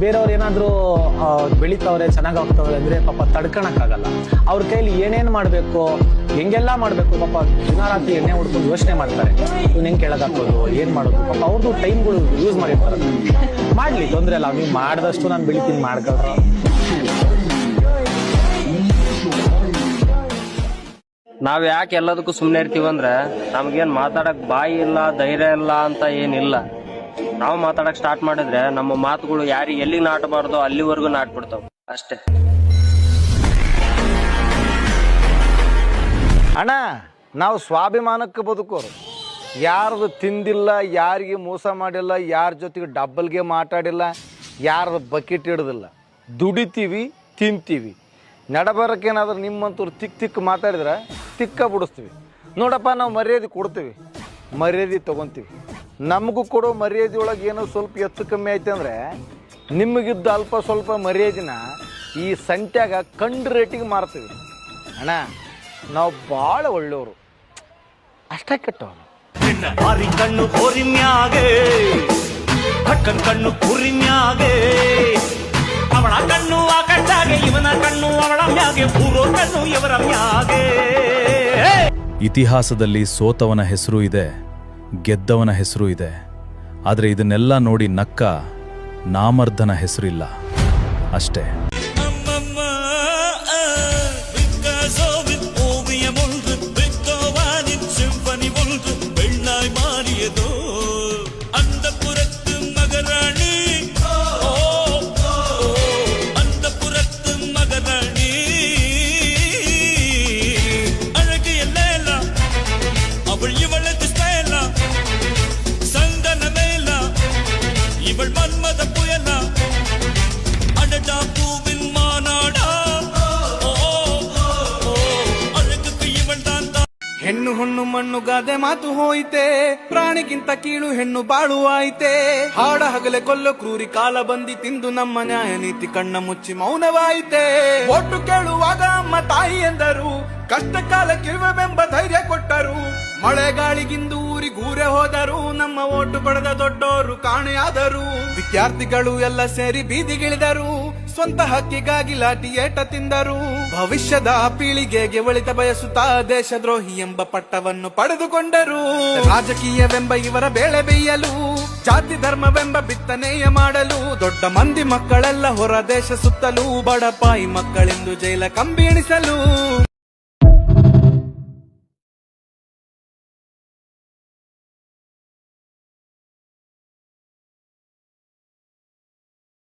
ಬೇರೆಯವ್ರು ಏನಾದರೂ ಬೆಳಿತಾವ್ರೆ ಚೆನ್ನಾಗಿ ಆಗ್ತಾವ್ರೆ ಅಂದರೆ ಪಾಪ ತಡ್ಕೊಳಕ್ಕಾಗಲ್ಲ. ಅವ್ರ ಕೈಲಿ ಏನೇನು ಮಾಡಬೇಕು, ಹೆಂಗೆಲ್ಲ ಮಾಡಬೇಕು, ಪಾಪ ದಿನ ರಾತ್ರಿ ಎಣ್ಣೆ ಹೊಡ್ಕೊಂಡು ಯೋಚನೆ ಮಾಡ್ತಾರೆ. ಇವ್ನು ಹೆಂಗೆ ಕೆಳಗಾಕೋದು, ಏನು ಮಾಡೋದು, ಪಾಪ ಅವ್ರದ್ದು ಟೈಮ್ಗಳು ಯೂಸ್ ಮಾಡಿರ್ತಾರೆ. ಮಾಡಲಿ, ತೊಂದರೆ ಇಲ್ಲ, ನೀವು ಮಾಡಿದಷ್ಟು ನಾನು ಬೆಳಿತೀನಿ, ಮಾಡ್ಕೊಳ್ರಿ. ನಾವ್ ಯಾಕೆ ಎಲ್ಲದಕ್ಕೂ ಸುಮ್ಮನೆ ಇರ್ತೀವಂದ್ರೆ ನಮ್ಗೇನ್ ಮಾತಾಡಕ್ ಬಾಯಿ ಇಲ್ಲ, ಧೈರ್ಯ ಇಲ್ಲ ಅಂತ ಏನಿಲ್ಲ. ನಾವು ಮಾತಾಡಕ್ ಸ್ಟಾರ್ಟ್ ಮಾಡಿದ್ರೆ ನಮ್ಮ ಮಾತುಗಳು ಯಾರಿಗೆ ಎಲ್ಲಿ ನಾಟಬಾರ್ದು ಅಲ್ಲಿವರೆಗೂ ನಾಟ್ಬಿಡ್ತಾವ ಅಷ್ಟೇ. ಅಣ್ಣ, ನಾವು ಸ್ವಾಭಿಮಾನಕ್ಕೆ ಬದುಕೋರು. ಯಾರ್ದು ತಿಂದಿಲ್ಲ, ಯಾರಿಗೆ ಮೋಸ ಮಾಡಿಲ್ಲ, ಯಾರ ಜೊತೆಗೆ ಡಬ್ಬಲ್ಗೆ ಮಾತಾಡಿಲ್ಲ, ಯಾರ್ದು ಬಕೆಟ್ ಹಿಡ್ದಿಲ್ಲ. ದುಡಿತೀವಿ, ತಿಂತೀವಿ. ನಡಬರಕ್ಕೇನಾದ್ರೂ ನಿಮ್ಮಂತವ್ರು ತಿಕ್ಕ ಮಾತಾಡಿದ್ರೆ ತಿಕ್ಕ ಬಿಡಿಸ್ತೀವಿ. ನೋಡಪ್ಪ, ನಾವು ಮರ್ಯಾದೆ ಕೊಡ್ತೀವಿ, ಮರ್ಯಾದೆ ತೊಗೊತೀವಿ. ನಮಗೂ ಕೊಡೋ ಮರ್ಯಾದೆ ಒಳಗೆ ಏನೋ ಸ್ವಲ್ಪ ಹೆಚ್ಚು ಕಮ್ಮಿ ಆಯ್ತು ಅಂದರೆ ನಿಮಗಿದ್ದ ಅಲ್ಪ ಸ್ವಲ್ಪ ಮರ್ಯಾದಿನ ಈ ಸಂತ್ಯಾಗ ಕಂಡು ರೇಟಿಗೆ ಮಾರ್ತೀವಿ. ಅಣ್ಣ, ನಾವು ಭಾಳ ಒಳ್ಳೆಯವರು, ಅಷ್ಟೇ ಕೆಟ್ಟವರು. ಮಾರಿ ಕಣ್ಣು ಹೋರಿಮ್ಯಾಗೆ, ಕಕ್ಕನ್ ಕಣ್ಣು ಕುರಿಮ್ಯಾಗೆ, ಅವಳ ಕಣ್ಣು ಆ ಕಣ್ಣಾಗೆ, ಇವನ ಕಣ್ಣು ಅವಳ ಮ್ಯಾಗೆ, ಊರೋ ಕಣ್ಣು ಇವರ ಮ್ಯಾಗೆ. ಇತಿಹಾಸದಲ್ಲಿ ಸೋತವನ ಹೆಸರು ಇದೆ, ಗೆದ್ದವನ ಹೆಸರು ಇದೆ. ಆದರೆ ಇದನ್ನೆಲ್ಲ ನೋಡಿ ನಕ್ಕ ನಾಮರ್ಧನ ಹೆಸರಿಲ್ಲ ಅಷ್ಟೇ. ಹೆಣ್ಣು ಹೊಣ್ಣು ಮಣ್ಣು ಗಾದೆ ಮಾತು ಹೋಯ್ತೆ, ಪ್ರಾಣಿಗಿಂತ ಕೀಳು ಹೆಣ್ಣು ಬಾಳುವಾಯ್ತೆ. ಹಾಡ ಹಗಲೆ ಕೊಲ್ಲೋ ಕ್ರೂರಿ ಕಾಲ ಬಂದಿ ತಿಂದು ನಮ್ಮ ನ್ಯಾಯ ನೀತಿ ಕಣ್ಣ ಮುಚ್ಚಿ ಮೌನವಾಯಿತೆ. ಒಟ್ಟು ಕೇಳುವಾಗ ಅಮ್ಮ ತಾಯಿ ಎಂದರು, ಕಷ್ಟ ಕಾಲಕ್ಕಿರುವೆಂಬ ಧೈರ್ಯ ಕೊಟ್ಟರು. ಮಳೆಗಾಳಿಗಿಂದು ಊರಿಗೂರೆ ಹೋದರು, ನಮ್ಮ ಓಟು ಪಡೆದ ದೊಡ್ಡೋರು ಕಾಣೆಯಾದರು. ವಿದ್ಯಾರ್ಥಿಗಳು ಎಲ್ಲ ಸೇರಿ ಬೀದಿಗಿಳಿದರು, ಸ್ವಂತ ಹಕ್ಕಿಗಾಗಿ ಲಾಠಿ ಏಟ ತಿಂದರು. ಭವಿಷ್ಯದ ಪೀಳಿಗೆಗೆ ಒಳಿತ ಬಯಸುತ್ತಾ ದೇಶದ್ರೋಹಿ ಎಂಬ ಪಟ್ಟವನ್ನು ಪಡೆದುಕೊಂಡರು. ರಾಜಕೀಯವೆಂಬ ಇವರ ಬೇಳೆ ಬೇಯಲು, ಜಾತಿ ಧರ್ಮವೆಂಬ ಬಿತ್ತನೆಯ ಮಾಡಲು, ದೊಡ್ಡ ಮಂದಿ ಮಕ್ಕಳೆಲ್ಲ ಹೊರ ದೇಶ ಸುತ್ತಲೂ, ಬಡಪಾಯಿ ಮಕ್ಕಳೆಂದು ಜೈಲ ಕಂಬಿ ಎಣಿಸಲು.